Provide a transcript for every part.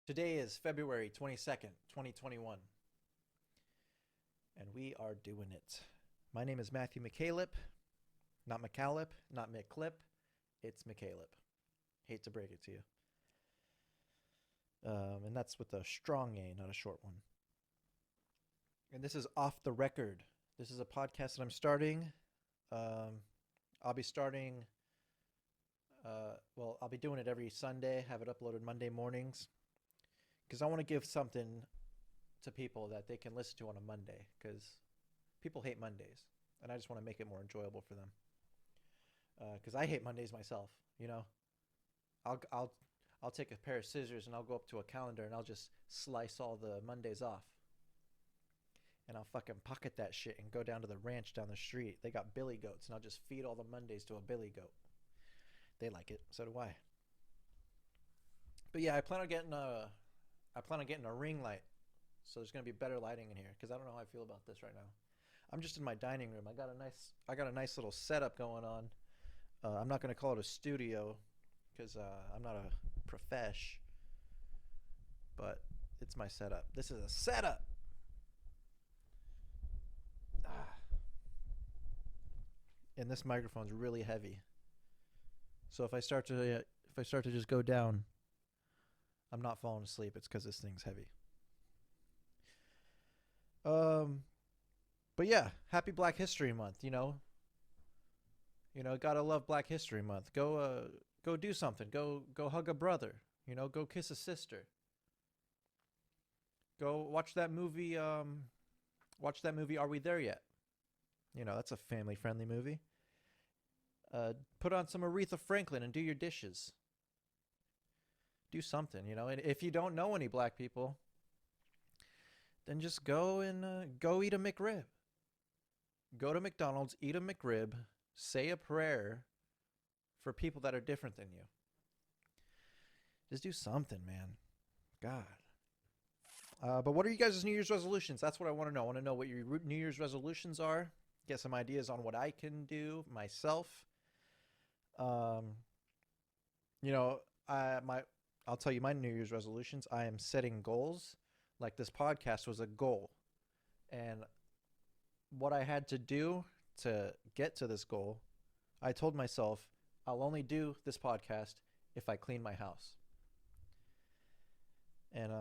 Today is February 22nd, 2021, and we are doing it. My name is Matthew McCalip, not McCalip, not McClip. It's McCalip. Hate to break it to you. And that's with a strong A, not a short one. And this is Off the Record. This is a podcast that I'm starting. Um, I'll be starting, I'll be doing it every Sunday, have it uploaded Monday mornings, because I want to give something to people that they can listen to on a Monday, because people hate Mondays, and I just want to make it more enjoyable for them. Because I hate Mondays myself. You know, I'll I'll I'll take a pair of scissors and I'll go up to a calendar and I'll just slice all the Mondays off, and I'll fucking pocket that shit and go down to the ranch down the street. They got billy goats, and I'll just feed all the Mondays to a billy goat. They like it, so do I. But yeah, I plan on getting a ring light, so there's gonna be better lighting in here because I don't know how I feel about this right now. I'm just in my dining room. I got a nice little setup going on. I'm not gonna call it a studio because I'm not a profesh, but it's my setup. This is a setup. Ah. And this microphone's really heavy. So if I start to just go down, I'm not falling asleep. It's because this thing's heavy. Um, but yeah, happy Black History Month. Gotta love Black History Month. Go do something. Go hug a brother. Go kiss a sister. Go watch that movie. Watch that movie. Are we there yet? That's a family friendly movie. Put on some Aretha Franklin and do your dishes. Do something. And if you don't know any black people, then just go and go eat a McRib. Go to McDonald's, eat a McRib, say a prayer for people that are different than you. Just do something, man. God. But what are you guys' New Year's resolutions? That's what I want to know. I want to know what your New Year's resolutions are. Get some ideas on what I can do myself. Um, you know, I'll tell you my New Year's resolutions. I am setting goals. Like this podcast was a goal, and what I had to do to get to this goal, I told myself I'll only do this podcast if I clean my house. And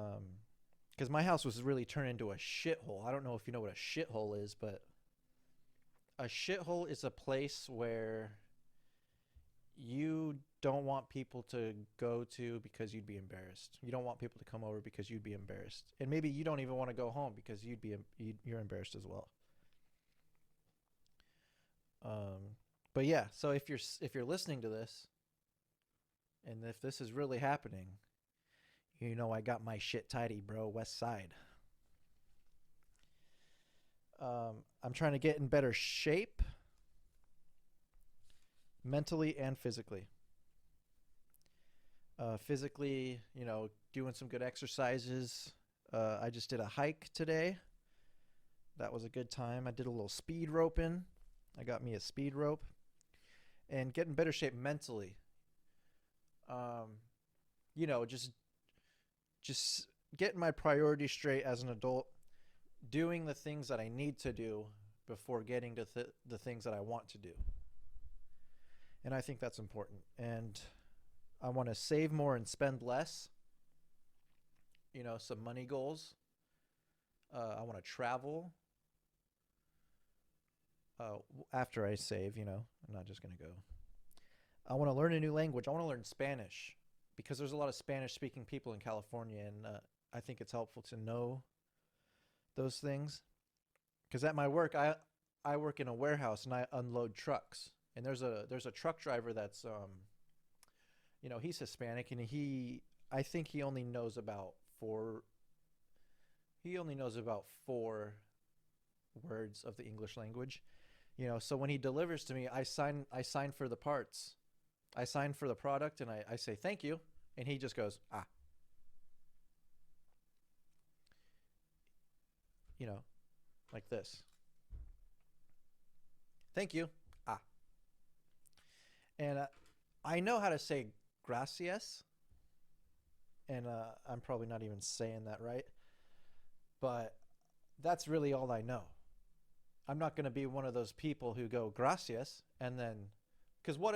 because my house was really turned into a shithole. I don't know if you know what a shithole is, but a shithole is a place where you don't want people to go to because you'd be embarrassed. You don't want people to come over because you'd be embarrassed, and maybe you don't even want to go home because you're embarrassed as well. But yeah, so if you're listening to this, and if this is really happening, I got my shit tidy, bro. West Side. I'm trying to get in better shape, mentally and physically. Physically, doing some good exercises. I just did a hike today. That was a good time. I did a little speed roping. I got me a speed rope. And get in better shape mentally. Um, just getting my priorities straight as an adult, doing the things that I need to do before getting to the things that I want to do. And I think that's important. And I want to save more and spend less. Some money goals. I want to travel. After I save, I'm not just going to go. I want to learn a new language. I want to learn Spanish because there's a lot of Spanish speaking people in California, and I think it's helpful to know those things. Because at my work, I work in a warehouse and I unload trucks. And there's a truck driver that's he's Hispanic, and I think he only knows about four words of the English language. So when he delivers to me, I sign for the parts. I sign for the product and I say thank you, and he just goes, ah, you know, like this. Thank you. Ah. And I know how to say gracias, and I'm probably not even saying that right, but that's really all I know. I'm not going to be one of those people who go gracias and then, because what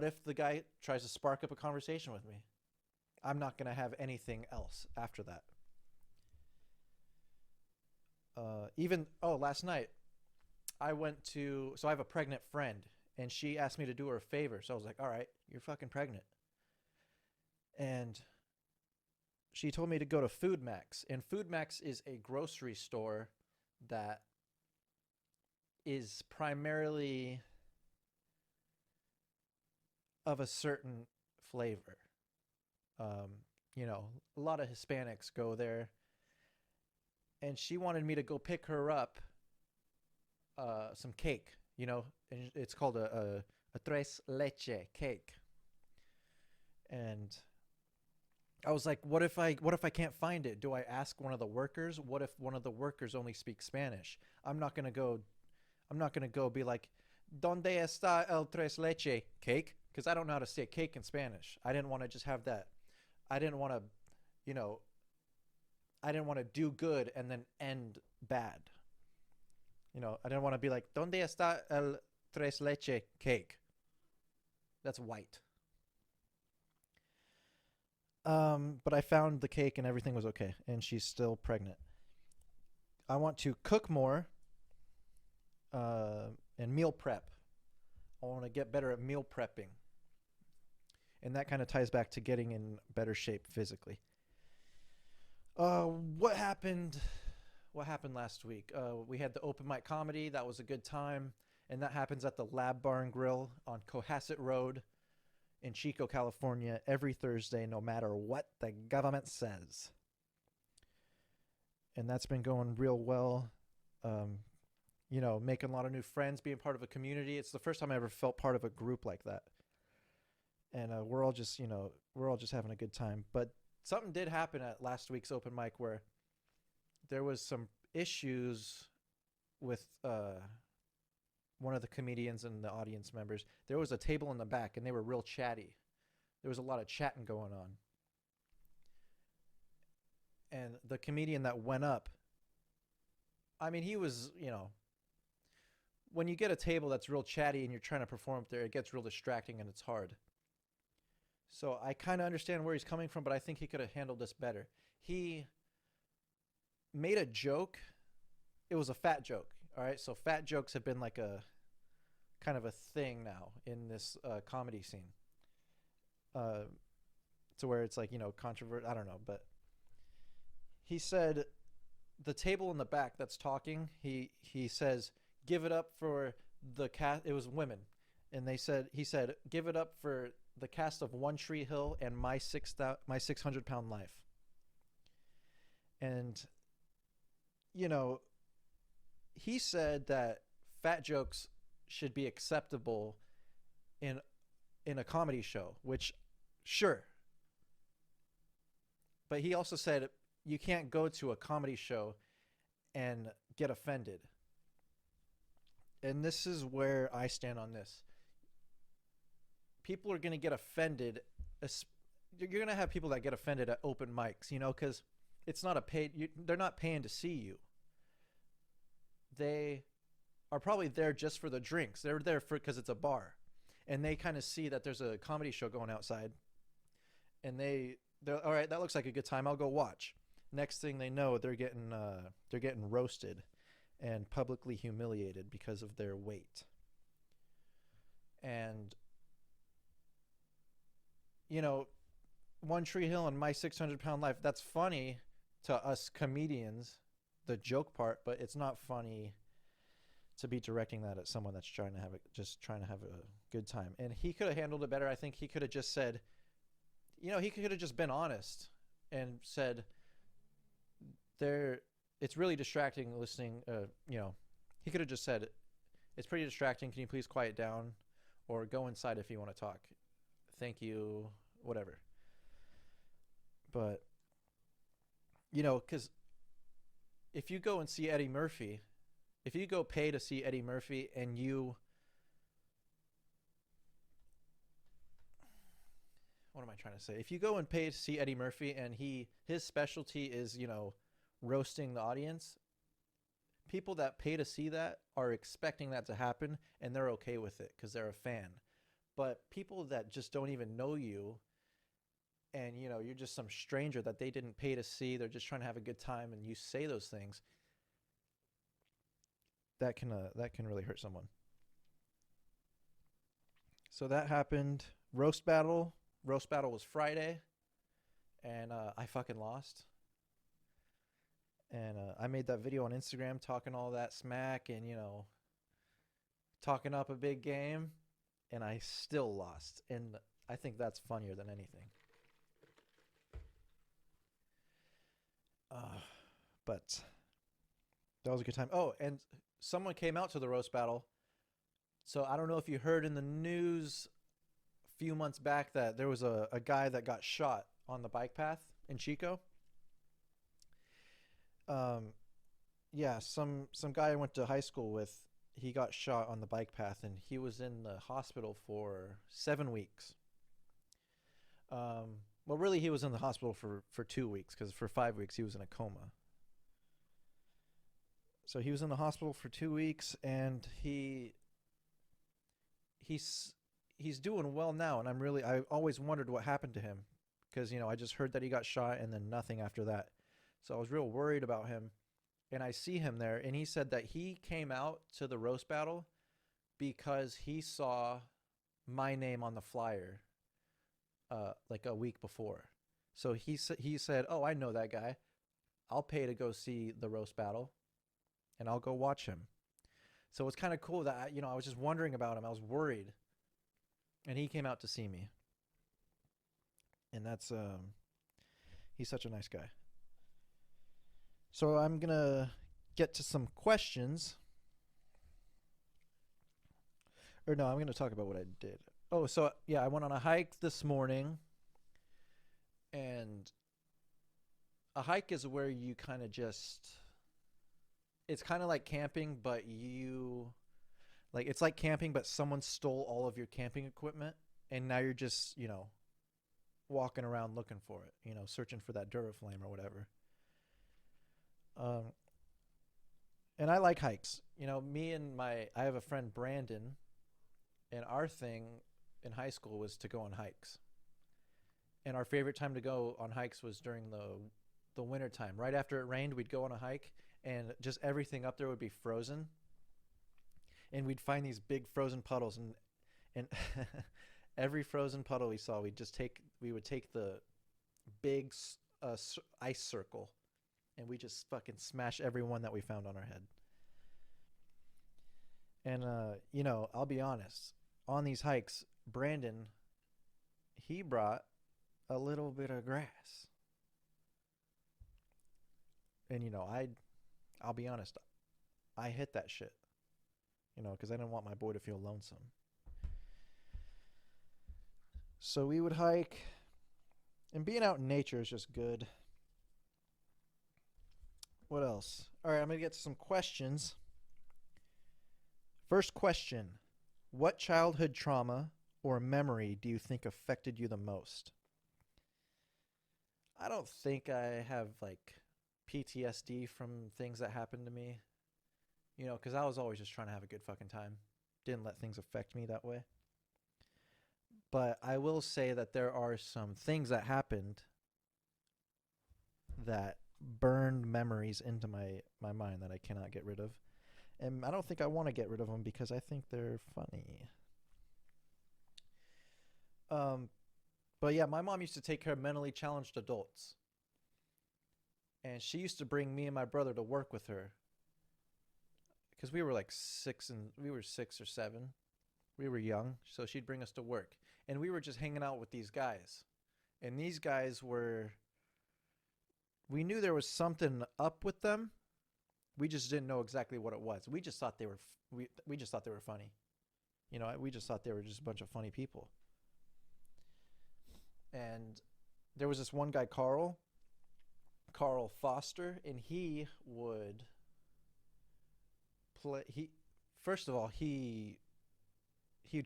if the guy tries to spark up a conversation with me? I'm not going to have anything else after that. Even last night I went to, so I have a pregnant friend, and she asked me to do her a favor. So I was like, all right, you're fucking pregnant. And she told me to go to Food Max. And Food Max is a grocery store that is primarily of a certain flavor. You know, a lot of Hispanics go there. And she wanted me to go pick her up some cake, you know, and it's called a tres leche cake. And I was like, what if I can't find it? Do I ask one of the workers? What if one of the workers only speaks Spanish? I'm not gonna go be like, ¿Dónde está el tres leche cake? Because I don't know how to say cake in Spanish. I didn't want to just have that. I didn't want to, you know, I didn't want to do good and then end bad. You know, I didn't want to be like, ¿Dónde está el tres leche cake? That's white. But I found the cake and everything was okay, and she's still pregnant. I want to cook more and meal prep. I want to get better at meal prepping. And that kind of ties back to getting in better shape physically. What happened? What happened last week? We had the open mic comedy. That was a good time. And that happens at the Lab Bar and Grill on Cohasset Road in Chico, California, every Thursday, no matter what the government says. And that's been going real well. You know, making a lot of new friends, being part of a community. It's the first time I ever felt part of a group like that. And we're all just having a good time. But something did happen at last week's open mic where there was some issues with one of the comedians and the audience members. There was a table in the back, and they were real chatty. There was a lot of chatting going on. And the comedian that went up, I mean, he was, you know, when you get a table that's real chatty and you're trying to perform up there, it gets real distracting and it's hard. So I kind of understand where he's coming from, but I think he could have handled this better. He made a joke. It was a fat joke. All right. So fat jokes have been like a kind of a thing now in this comedy scene. To where it's like, you know, controversial. I don't know. But he said the table in the back that's talking, he says, give it up for the cast. It was women. And he said, give it up for the cast of One Tree Hill and my 600-pound life. And, you know, he said that fat jokes should be acceptable in a comedy show, which, sure. But he also said you can't go to a comedy show and get offended. And this is where I stand on this. People are going to get offended. You're going to have people that get offended at open mics, you know, because it's not a paid, they're not paying to see you. They are probably there just for the drinks. They're there because it's a bar. And they kind of see that there's a comedy show going outside. And they're all right, that looks like a good time. I'll go watch. Next thing they know, they're getting roasted and publicly humiliated because of their weight. And, you know, One Tree Hill and my 600-pound life, that's funny to us comedians, the joke part, but it's not funny to be directing that at someone that's trying to have a good time. And he could have handled it better. I think he could have just said, you know, he could have just been honest and said, it's really distracting listening. You know, he could have just said, it's pretty distracting. Can you please quiet down, or go inside if you want to talk? Thank you, whatever. But, you know, because if you go and see Eddie Murphy, if you go pay to see Eddie Murphy and what am I trying to say? If you go and pay to see Eddie Murphy and his specialty is, roasting the audience, people that pay to see that are expecting that to happen and they're okay with it because they're a fan. But people that just don't even know you and you're just some stranger that they didn't pay to see, they're just trying to have a good time and you say those things, that can really hurt someone. So that happened. Roast battle was Friday, and I fucking lost. And I made that video on Instagram talking all that smack and talking up a big game, and I still lost. And I think that's funnier than anything. But that was a good time. Oh, and someone came out to the roast battle. So I don't know if you heard in the news a few months back that there was a guy that got shot on the bike path in Chico. Yeah, some guy I went to high school with, he got shot on the bike path and he was in the hospital for 7 weeks. Well, really, he was in the hospital for 2 weeks because for 5 weeks he was in a coma. So he was in the hospital for 2 weeks, and he's doing well now. And I always wondered what happened to him because I just heard that he got shot and then nothing after that. So I was real worried about him. And I see him there, and he said that he came out to the roast battle because he saw my name on the flyer like a week before. So he said, "Oh, I know that guy. I'll pay to go see the roast battle, and I'll go watch him." So it's kind of cool that I was just wondering about him. I was worried, and he came out to see me. And that's he's such a nice guy. So I'm gonna get to some questions. Or no, I'm gonna talk about what I did. Oh, so yeah, I went on a hike this morning, and a hike is where you kind of it's kind of like camping, but it's like camping, but someone stole all of your camping equipment, and now you're just, walking around looking for it, searching for that Duraflame or whatever. And I like hikes. I have a friend, Brandon, and our thing in high school was to go on hikes. And our favorite time to go on hikes was during the winter time. Right after it rained, we'd go on a hike, and just everything up there would be frozen. And we'd find these big frozen puddles, and every frozen puddle we saw, we would take the big ice circle, and we just fucking smash every one that we found on our head. And I'll be honest, on these hikes, Brandon, he brought a little bit of grass. And I'll be honest, I hit that shit. Because I didn't want my boy to feel lonesome. So we would hike, and being out in nature is just good. What else? All right, I'm going to get to some questions. First question: what childhood trauma or memory do you think affected you the most? I don't think I have PTSD from things that happened to me. Because I was always just trying to have a good fucking time. Didn't let things affect me that way. But I will say that there are some things that happened that burned memories into my mind that I cannot get rid of. And I don't think I want to get rid of them because I think they're funny. But yeah, my mom used to take care of mentally challenged adults. And she used to bring me and my brother to work with her. Because we were 6 or 7. We were young, so she'd bring us to work. And we were just hanging out with these guys. And these guys we knew there was something up with them. We just didn't know exactly what it was. We just thought they were we just thought they were funny. We just thought they were just a bunch of funny people. And there was this one guy, Carl Foster, and he would play. First of all, he'd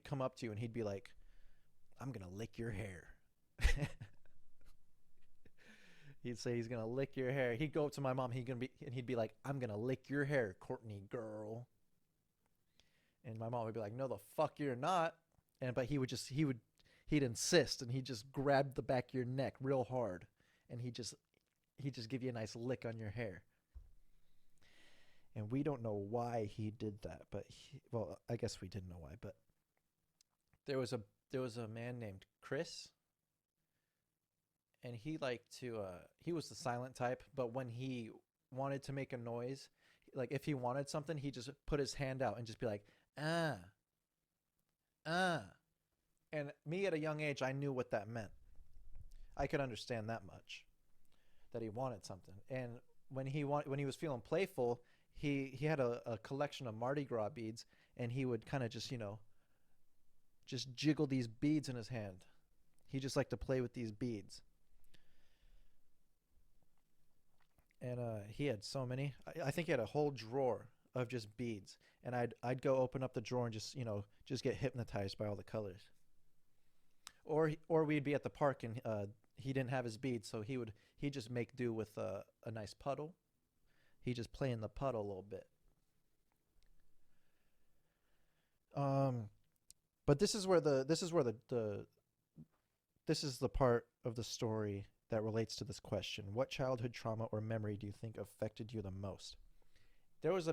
come up to you and he'd be like, "I'm gonna lick your hair," He'd say he's gonna lick your hair. He'd go up to my mom. He'd be like, "I'm gonna lick your hair, Courtney girl." And my mom would be like, "No, the fuck you're not." But he'd insist, and he'd just grab the back of your neck real hard, and he'd just give you a nice lick on your hair. And we don't know why he did that, but well, I guess we didn't know why. But there was a there was a man named Chris, and he liked to he was the silent type, but when he wanted to make a noise, like if he wanted something, he just put his hand out and just be like, ah, ah. And me at a young age, I knew what that meant. I could understand that much, that he wanted something. And when he was feeling playful, he had a collection of Mardi Gras beads, and he would kind of just just jiggle these beads in his hand. He just liked to play with these beads. And he had so many. I think he had a whole drawer of just beads, and I'd go open up the drawer and just get hypnotized by all the colors. Or we'd be at the park, and he didn't have his beads, so he'd just make do with a nice puddle. He'd just play in the puddle a little bit. But this is the part of the story that relates to this question. What childhood trauma or memory do you think affected you the most? There was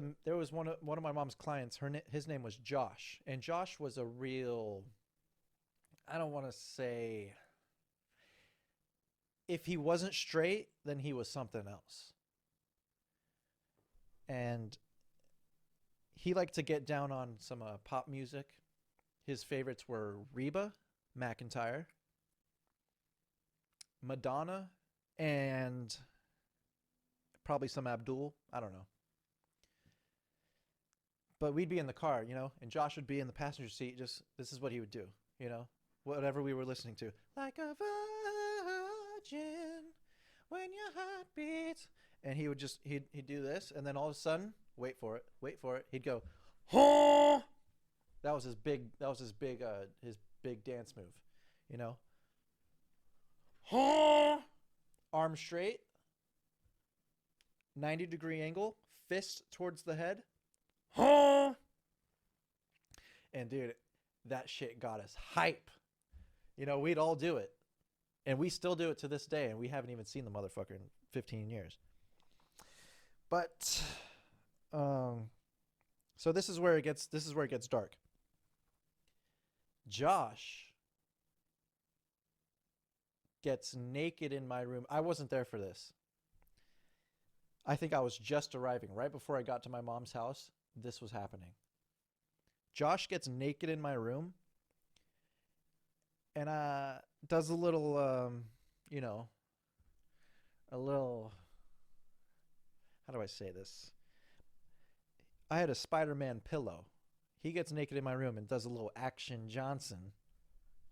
one of my mom's clients. His name was Josh, and Josh was a real, I don't want to say, if he wasn't straight, then he was something else. And he liked to get down on some pop music. His favorites were Reba McEntire, Madonna, and probably some Abdul. I don't know. But we'd be in the car, and Josh would be in the passenger seat. Just this is what he would do, whatever we were listening to. Like a virgin when your heart beats. And he'd do this, and then all of a sudden, wait for it. He'd go, "Huh!" That was his big dance move, you know. Huh! Arm straight, 90-degree angle, fist towards the head. Huh! And dude, that shit got us hype. We'd all do it. And we still do it to this day, and we haven't even seen the motherfucker in 15 years. But so this is where it gets dark. Josh gets naked in my room. I wasn't there for this. I think I was just arriving. Right before I got to my mom's house, this was happening. Josh gets naked in my room and does a little, how do I say this? I had a Spider-Man pillow. He gets naked in my room and does a little Action Johnson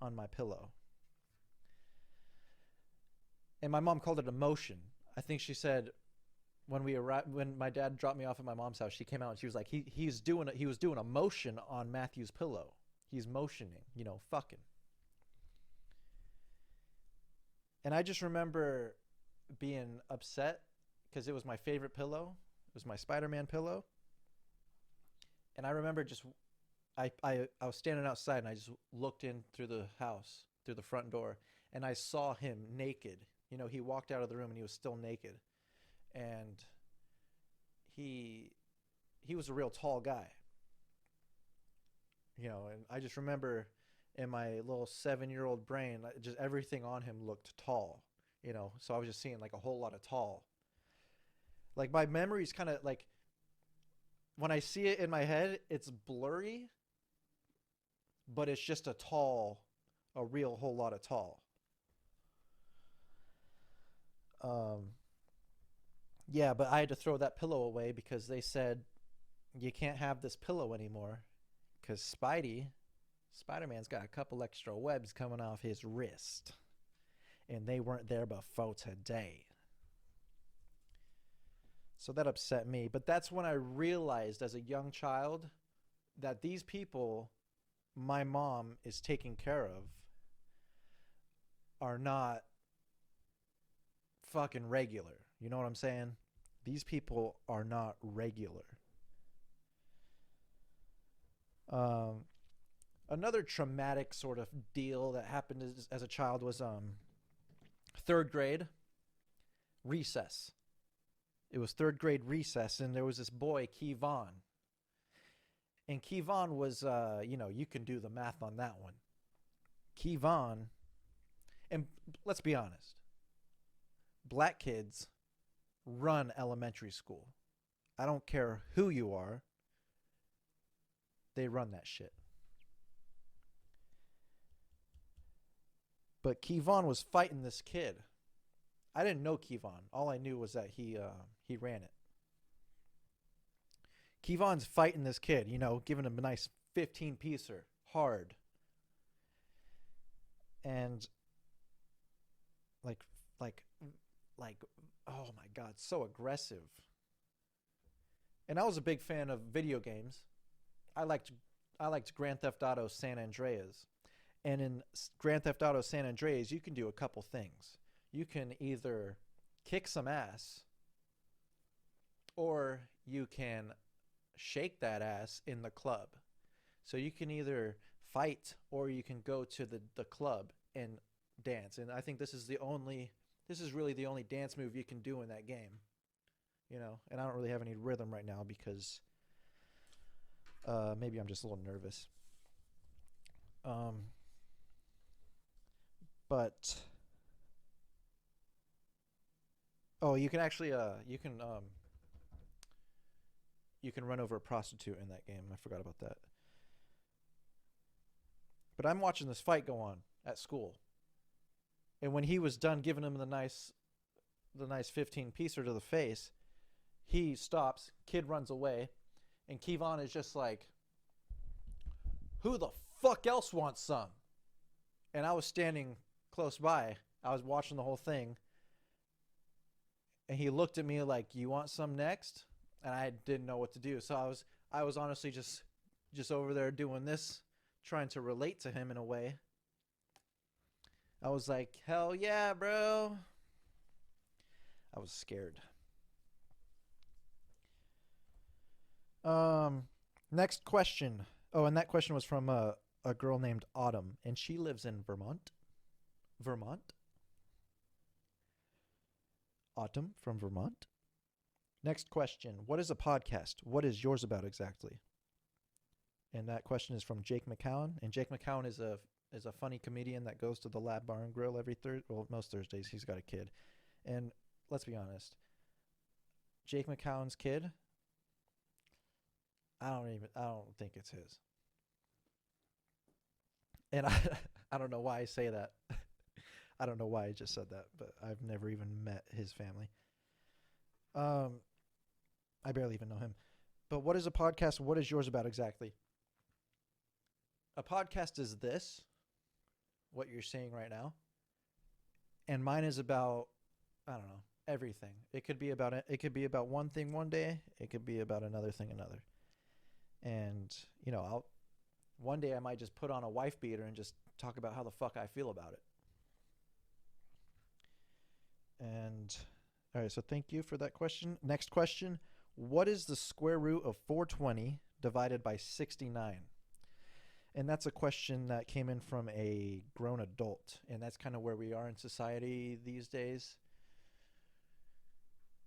on my pillow. And my mom called it a motion. I think she said when my dad dropped me off at my mom's house, she came out and she was like, he was doing a motion on Matthew's pillow. He's motioning, fucking. And I just remember being upset because it was my favorite pillow. It was my Spider-Man pillow. And I remember I was standing outside and I just looked in through the house, through the front door, and I saw him naked. He walked out of the room and he was still naked. And he was a real tall guy. And I just remember in my little 7-year-old brain, just everything on him looked tall, So I was just seeing like a whole lot of tall. Like my memory's kind of like, when I see it in my head, it's blurry, but it's just a real whole lot of tall. Yeah, but I had to throw that pillow away because they said you can't have this pillow anymore because Spider-Man's got a couple extra webs coming off his wrist, and they weren't there before today. So that upset me. But that's when I realized as a young child that these people my mom is taking care of are not fucking regular. You know what I'm saying? These people are not regular. Um, Another traumatic sort of deal that happened as a child was third grade recess. It was third grade recess, and there was this boy, Kevon. And Kevon was, you can do the math on that one. Kevon, and let's be honest, black kids run elementary school. I don't care who you are, they run that shit. But Kevon was fighting this kid. I didn't know Kevon. All I knew was that he ran it. Kevon's fighting this kid, giving him a nice 15-piecer, hard. And like oh my god, so aggressive. And I was a big fan of video games. I liked Grand Theft Auto San Andreas. And in Grand Theft Auto San Andreas, you can do a couple things. You can either kick some ass, or you can shake that ass in the club. So you can either fight, or you can go to the club and dance. And I think this is really the only dance move you can do in that game. And I don't really have any rhythm right now because maybe I'm just a little nervous. But you can actually you can run over a prostitute in that game. I forgot about that. But I'm watching this fight go on at school. And when he was done giving him the nice 15-piecer to the face, he stops, kid runs away, and Kevon is just like, who the fuck else wants some? And I was standing close by. I was watching the whole thing. And he looked at me like, you want some next? And I didn't know what to do. So I was honestly just over there doing this, trying to relate to him in a way. I was like, hell yeah, bro. I was scared. Next question. Oh, and that question was from a girl named Autumn, and she lives in Vermont. Autumn from Vermont. Next question. What is a podcast? What is yours about exactly? And that question is from Jake McCown. And Jake McCown is a funny comedian that goes to the Lab Bar and Grill most Thursdays. He's got a kid. And let's be honest. Jake McCown's kid, I don't think it's his. And I don't know why I say that. I don't know why I just said that, but I've never even met his family. I barely even know him. But what is a podcast? What is yours about exactly? A podcast is this, what you're seeing right now. And mine is about, I don't know, everything. It could be about one thing one day. It could be about another thing another. And, one day I might just put on a wife beater and just talk about how the fuck I feel about it. And, all right, so thank you for that question. Next question. What is the square root of 420 divided by 69? And that's a question that came in from a grown adult. And that's kind of where we are in society these days.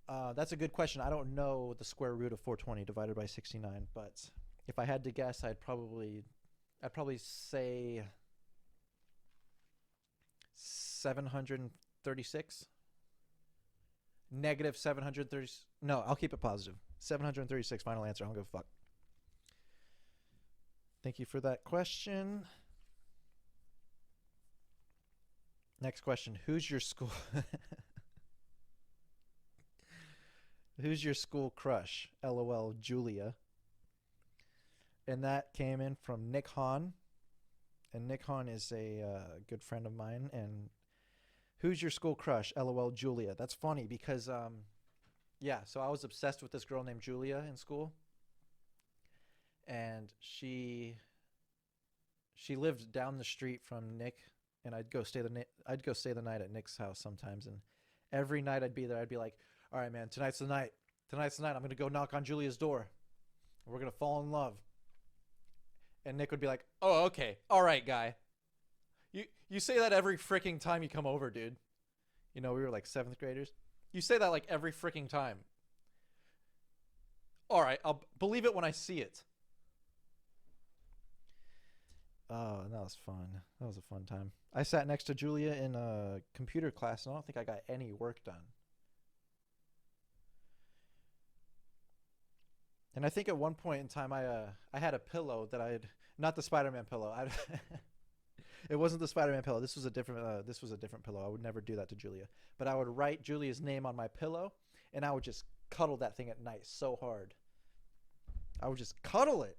That's a good question. I don't know the square root of 420 divided by 69, but if I had to guess, I'd probably say 736. Negative 730. No, I'll keep it positive. 736, final answer. I don't give a fuck. Thank you for that question. Next question. Who's your school? Who's your school crush? LOL, Julia. And that came in from Nick Hahn. And Nick Hahn is a good friend of mine. And who's your school crush? LOL, Julia. That's funny because, so I was obsessed with this girl named Julia in school. And she lived down the street from Nick. and I'd go stay the night at Nick's house sometimes, and every night I'd be there. I'd be like, all right, man, tonight's the night. Tonight's the night. I'm gonna go knock on Julia's door. We're gonna fall in love. And Nick would be like, oh, okay, all right, guy. You say that every freaking time you come over, dude. We were like 7th graders. You say that like every freaking time. All right, I'll believe it when I see it. Oh, that was fun. That was a fun time. I sat next to Julia in a computer class, and I don't think I got any work done. And I think at one point in time, I had a pillow that I had, not the Spider-Man pillow. It wasn't the Spider-Man pillow. This was a different pillow. I would never do that to Julia. But I would write Julia's name on my pillow, and I would just cuddle that thing at night so hard. I would just cuddle it.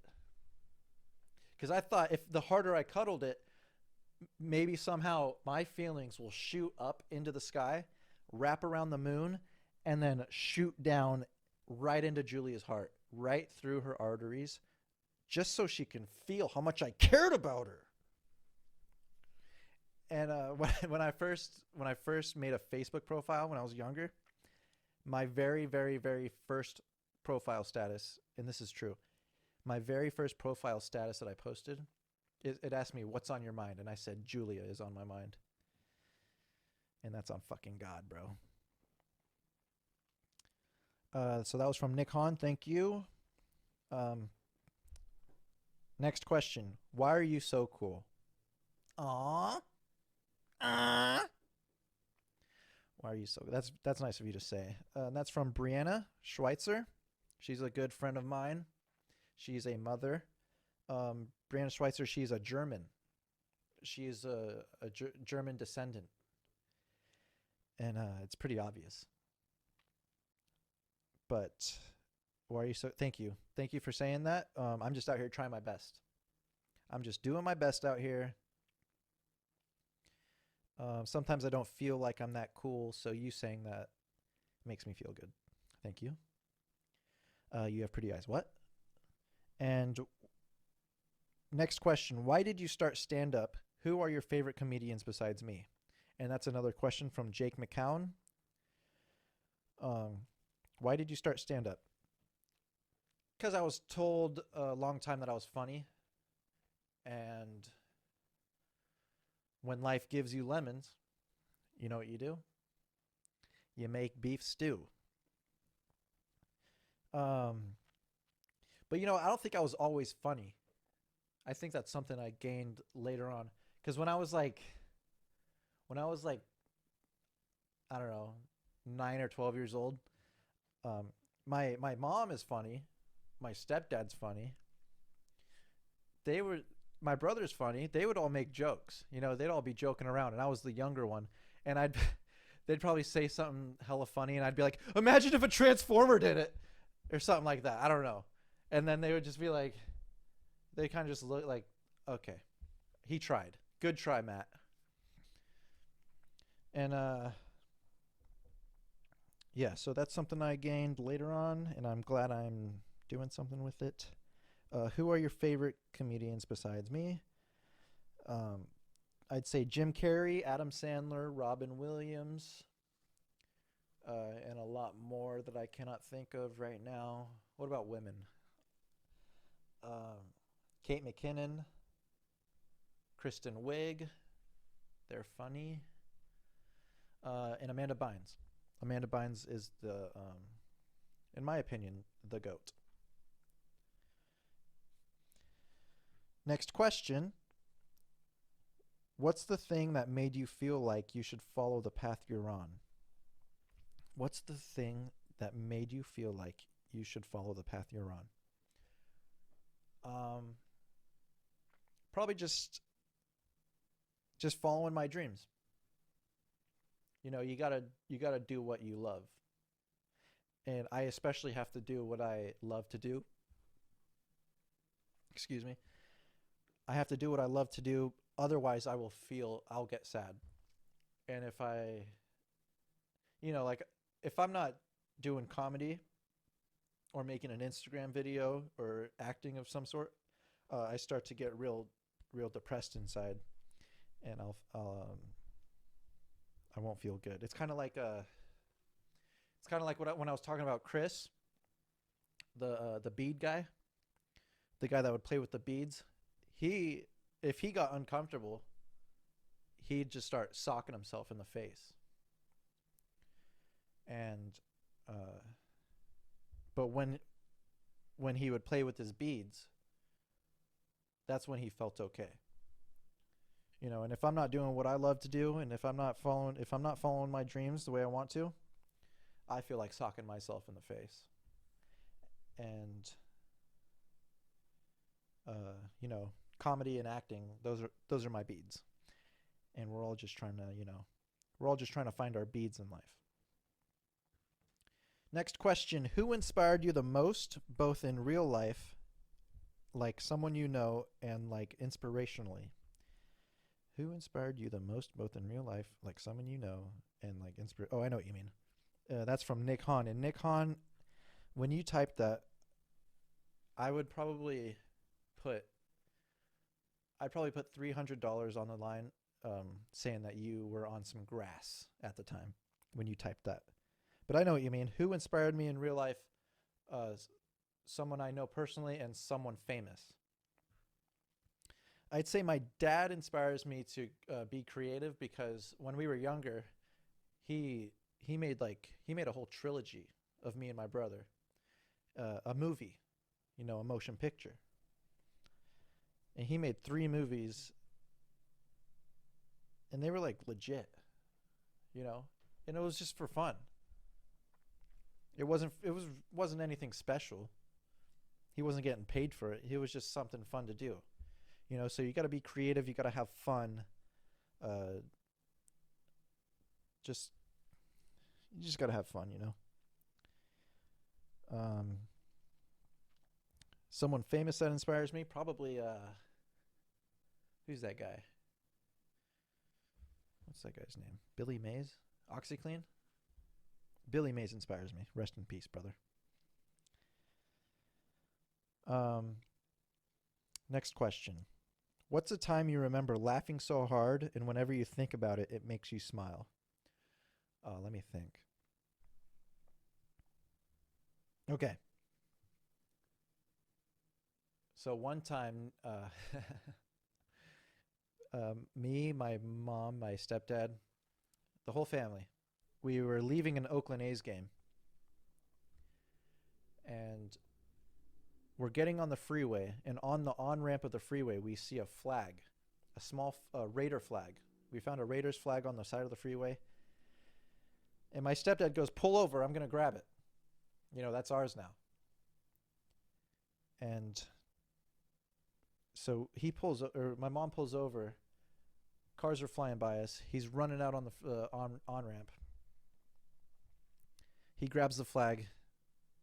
Because I thought if the harder I cuddled it, maybe somehow my feelings will shoot up into the sky, wrap around the moon, and then shoot down right into Julia's heart, right through her arteries, just so she can feel how much I cared about her. And when I first made a Facebook profile when I was younger, my very, very, very first profile status, and this is true, my very first profile status that I posted, it asked me, what's on your mind? And I said, Julia is on my mind. And that's on fucking God, bro. So that was from Nick Hahn. Thank you. Next question. Why are you so cool? Aww. Why are you so... That's nice of you to say. That's from Brianna Schweitzer. She's a good friend of mine. She's a mother. Brianna Schweitzer, she's a German. She is a German descendant. And it's pretty obvious. But why are you so... Thank you. Thank you for saying that. I'm just out here trying my best. I'm just doing my best out here. Sometimes I don't feel like I'm that cool, so you saying that makes me feel good. Thank you. You have pretty eyes. What? And next question. Why did you start stand-up? Who are your favorite comedians besides me? And that's another question from Jake McCown. Why did you start stand-up? Because I was told a long time that I was funny. And when life gives you lemons, you know what you do? You make beef stew. But I don't think I was always funny. I think that's something I gained later on. Because when I was like, I don't know, 9 or 12 years old, my mom is funny. My stepdad's funny. My brother's funny. They would all make jokes. They'd all be joking around, and I was the younger one. And they'd probably say something hella funny, and I'd be like, imagine if a Transformer did it, or something like that. I don't know. And then they would just be like, they kind of just look like, okay, he tried. Good try, Matt. And yeah, so that's something I gained later on, and I'm glad I'm doing something with it. Who are your favorite comedians besides me? I'd say Jim Carrey, Adam Sandler, Robin Williams, and a lot more that I cannot think of right now. What about women? Kate McKinnon, Kristen Wiig, they're funny, and Amanda Bynes. Amanda Bynes is in my opinion, the GOAT. Next question. What's the thing that made you feel like you should follow the path you're on? What's the thing that made you feel like you should follow the path you're on? Probably just following my dreams. You gotta do what you love. And I especially have to do what I love to do. Excuse me. I have to do what I love to do. Otherwise, I'll get sad. And if if I'm not doing comedy or making an Instagram video or acting of some sort, I start to get real depressed inside. and I won't feel good. It's kind of like when I was talking about Chris, the bead guy, the guy that would play with the beads. He If he got uncomfortable, he'd just start socking himself in the face. And but when he would play with his beads, that's when he felt okay. And if I'm not doing what I love to do, and if I'm not following my dreams the way I want to, I feel like socking myself in the face. And comedy and acting, those are my beads. And we're all just trying to find our beads in life. Next question: who inspired you the most, both in real life, like someone you know, and like inspirationally? Who inspired you the most, both in real life, like someone you know, and like Oh, I know what you mean. That's from Nick Hahn. And Nick Hahn, when you typed that, I would probably put $300 on the line, saying that you were on some grass at the time when you typed that. But I know what you mean. Who inspired me in real life? Someone I know personally and someone famous. I'd say my dad inspires me to be creative, because when we were younger, he made a whole trilogy of me and my brother, a movie, a motion picture. And he made 3 movies, and they were like legit, and it was just for fun. It wasn't anything special. He wasn't getting paid for it. It was just something fun to do. So you got to be creative. You got to have fun. You just got to have fun, Someone famous that inspires me, probably, who's that guy? What's that guy's name? Billy Mays? OxyClean? Billy Mays inspires me. Rest in peace, brother. Next question. What's a time you remember laughing so hard, and whenever you think about it, it makes you smile? Let me think. Okay. So one time, me, my mom, my stepdad, the whole family, we were leaving an Oakland A's game. And we're getting on the freeway, and on the on-ramp of the freeway, we see a flag, a small Raider flag. We found a Raiders flag on the side of the freeway. And my stepdad goes, "Pull over, I'm going to grab it. That's ours now." And so my mom pulls over. Cars are flying by us. He's running out on the on-ramp. He grabs the flag.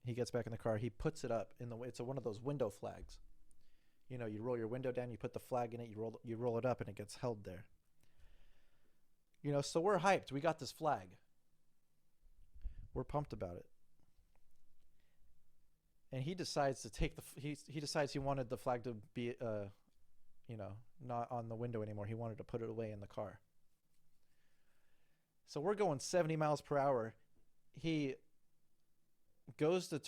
He gets back in the car. He puts it up it's one of those window flags. You roll your window down, you put the flag in it, you roll it up, and it gets held there. So we're hyped. We got this flag. We're pumped about it. And he decides to take he decides he wanted the flag to be not on the window anymore. He wanted to put it away in the car. So we're going 70 miles per hour. He goes to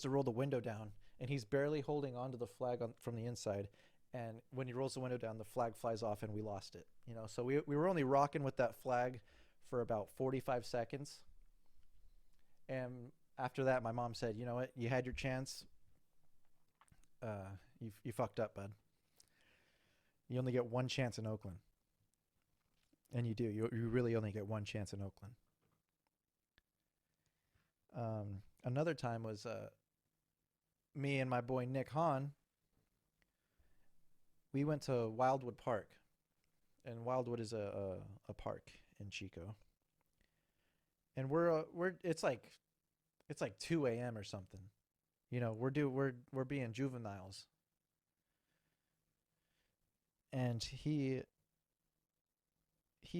roll the window down, and he's barely holding onto the flag from the inside. And when he rolls the window down, the flag flies off, and we lost it. So we were only rocking with that flag for about 45 seconds. And after that, my mom said, "You know what? You had your chance. You fucked up, bud. You only get one chance in Oakland." And you do. You really only get one chance in Oakland. Another time was me and my boy Nick Hahn. We went to Wildwood Park, and Wildwood is a park in Chico. And it's like 2 a.m. or something. We're being juveniles. And he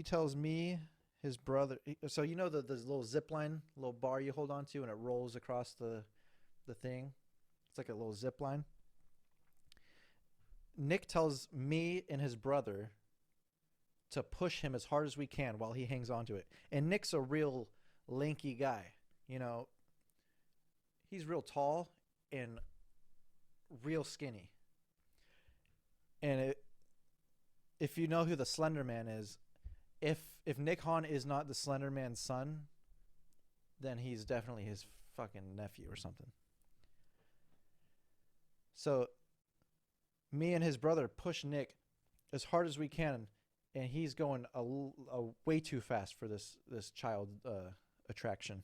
tells me, his brother, so the little zip line, little bar you hold on to, and it rolls across the thing. It's like a little zip line. Nick tells me and his brother to push him as hard as we can while he hangs on to it. And Nick's a real lanky guy. You know, he's real tall and real skinny. And if you know who the Slender Man is, if Nick Hahn is not the Slender Man's son, then he's definitely his fucking nephew or something. So me and his brother push Nick as hard as we can, and he's going a way too fast for this child attraction.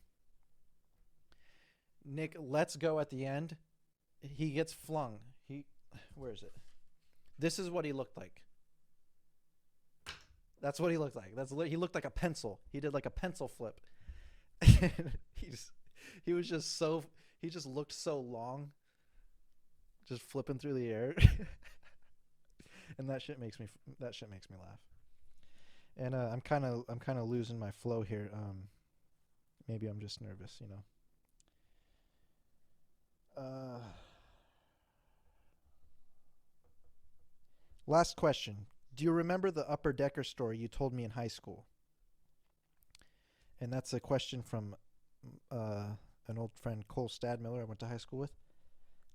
Nick lets go at the end. He gets flung. Where is it? This is what he looked like. That's what he looked like. He looked like a pencil. He did like a pencil flip. He just looked so long, just flipping through the air. And that shit makes me laugh. And I'm kind of losing my flow here. Maybe I'm just nervous, you know. Last question. Do you remember the upper decker story you told me in high school? And that's a question from an old friend, Cole Stadmiller, I went to high school with.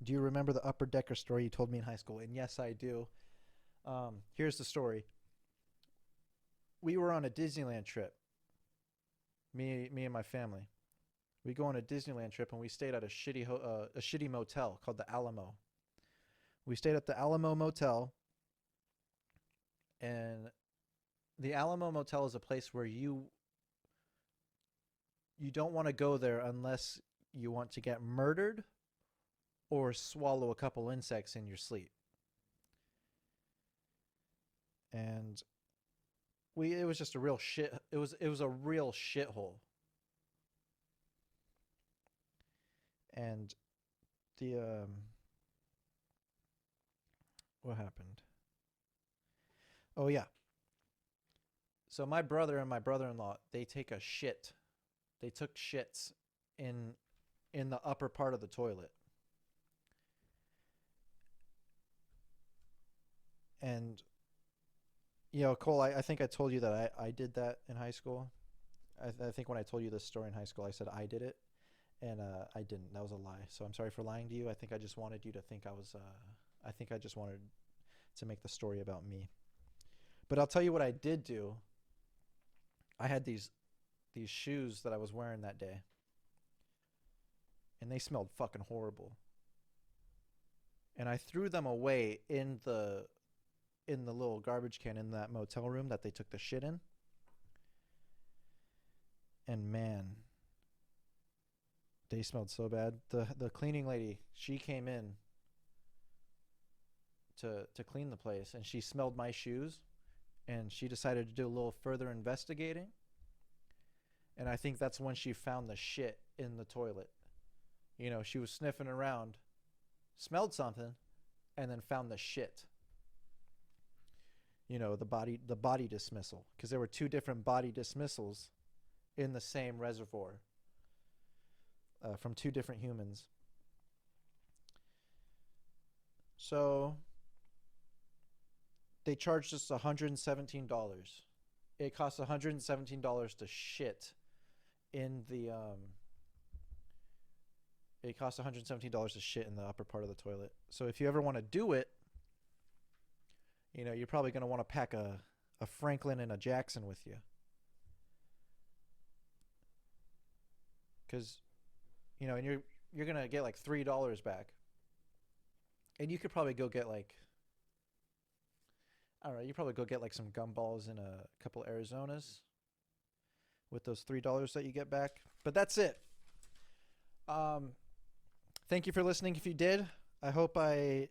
Do you remember the upper decker story you told me in high school? And yes, I do. Here's the story. We were on a Disneyland trip. Me and my family. We go on a Disneyland trip and we stayed at a shitty motel called the Alamo. We stayed at the Alamo Motel. And the Alamo Motel is a place where you don't want to go there unless you want to get murdered or swallow a couple insects in your sleep. And it was just a real shit. It was a real shithole. And what happened? Oh yeah. So my brother and my brother-in-law, they took shits in the upper part of the toilet. And Cole, I think I told you that I did that in high school. I think when I told you this story in high school, I said I did it, and I didn't. That was a lie. So I'm sorry for lying to you. I think I just wanted you to think I think I just wanted to make the story about me. But I'll tell you what I did do. I had these shoes that I was wearing that day, and they smelled fucking horrible. And I threw them away in the little garbage can in that motel room that they took the shit in. And man, they smelled so bad. The cleaning lady, she came in to clean the place, and she smelled my shoes, and she decided to do a little further investigating. And I think that's when she found the shit in the toilet. She was sniffing around, smelled something, and then found the shit. The body dismissal, because there were two different body dismissals in the same reservoir from two different humans. So they charged us $117. It costs $117 to shit in the it costs $117 to shit in the upper part of the toilet. So if you ever want to do it, you're probably going to want to pack a Franklin and a Jackson with you. Because, and you're going to get like $3 back. And you could probably go get you probably go get like some gumballs and a couple Arizonas with those $3 that you get back. But that's it. Thank you for listening if you did. I hope I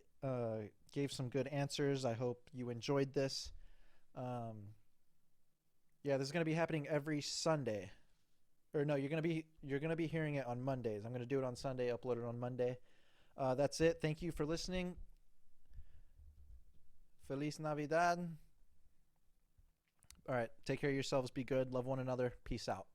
gave some good answers. I hope you enjoyed this. This is going to be happening every Sunday. Or no, you're going to be hearing it on Mondays. I'm going to do it on Sunday, upload it on Monday. That's it. Thank you for listening. Feliz Navidad. All right, take care of yourselves. Be good. Love one another. Peace out.